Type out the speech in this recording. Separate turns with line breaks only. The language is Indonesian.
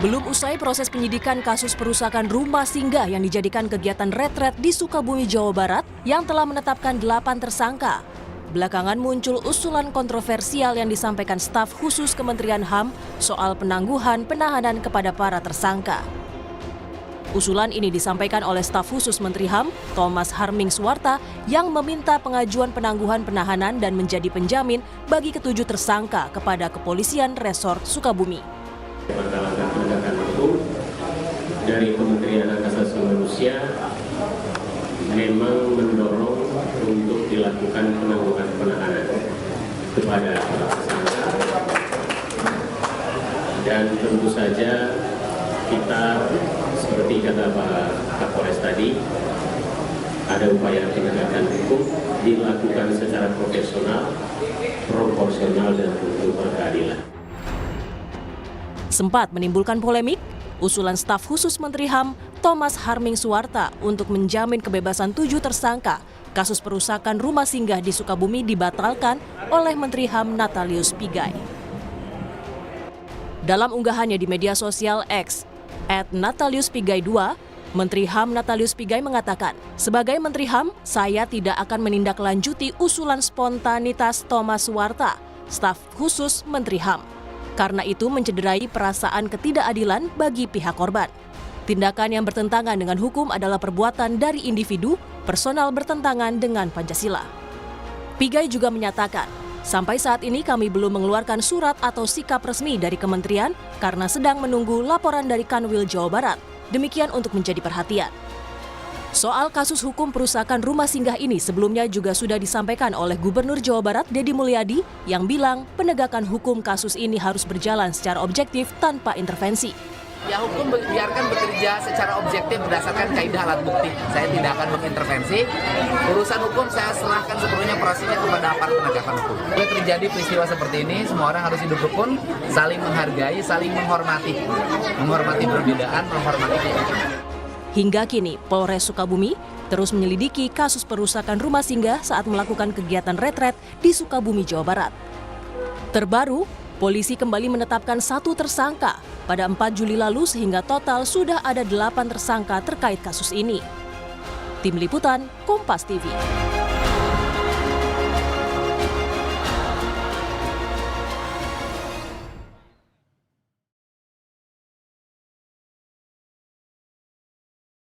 Belum usai proses penyidikan kasus perusakan rumah singgah yang dijadikan kegiatan retret di Sukabumi, Jawa Barat yang telah menetapkan 8 tersangka. Belakangan muncul usulan kontroversial yang disampaikan staf khusus Kementerian HAM soal penangguhan penahanan kepada para tersangka. Usulan ini disampaikan oleh staf khusus Menteri HAM, Thomas Harming Suwarta, yang meminta pengajuan penangguhan penahanan dan menjadi penjamin bagi ketujuh tersangka kepada Kepolisian Resort Sukabumi.
Langkah-langkah penegakan hukum dari Kementerian Hak Asasi Manusia memang mendorong untuk dilakukan penangguhan penahanan kepada para tersangka, dan tentu saja kita seperti kata Pak Kapolres tadi, ada upaya penegakan hukum dilakukan secara profesional, proporsional, dan tentu berkeadilan.
Sempat menimbulkan polemik, usulan staf khusus Menteri HAM Thomas Harming Suwarta untuk menjamin kebebasan 7 tersangka kasus perusakan rumah singgah di Sukabumi dibatalkan oleh Menteri HAM Natalius Pigai. Dalam unggahannya di media sosial X @nataliuspigai2, Menteri HAM Natalius Pigai mengatakan, "Sebagai Menteri HAM, saya tidak akan menindaklanjuti usulan spontanitas Thomas Suwarta, staf khusus Menteri HAM. Karena itu mencederai perasaan ketidakadilan bagi pihak korban. Tindakan yang bertentangan dengan hukum adalah perbuatan dari individu, personal bertentangan dengan Pancasila." Pigai juga menyatakan, "Sampai saat ini kami belum mengeluarkan surat atau sikap resmi dari kementerian karena sedang menunggu laporan dari Kanwil Jawa Barat. Demikian untuk menjadi perhatian." Soal kasus hukum perusakan rumah singgah ini sebelumnya juga sudah disampaikan oleh Gubernur Jawa Barat Deddy Mulyadi yang bilang penegakan hukum kasus ini harus berjalan secara objektif tanpa intervensi.
Ya, hukum biarkan bekerja secara objektif berdasarkan kaidah alat bukti. Saya tidak akan mengintervensi. Urusan hukum saya serahkan sepenuhnya prosesnya kepada aparat penegakan hukum. Kalau terjadi peristiwa seperti ini, semua orang harus hidup rukun, saling menghargai, saling menghormati. Menghormati perbedaan, menghormati keyakinan.
Hingga kini, Polres Sukabumi terus menyelidiki kasus perusakan rumah singgah saat melakukan kegiatan retret di Sukabumi, Jawa Barat. Terbaru, polisi kembali menetapkan 1 tersangka pada 4 Juli lalu sehingga total sudah ada 8 tersangka terkait kasus ini. Tim Liputan, Kompas TV.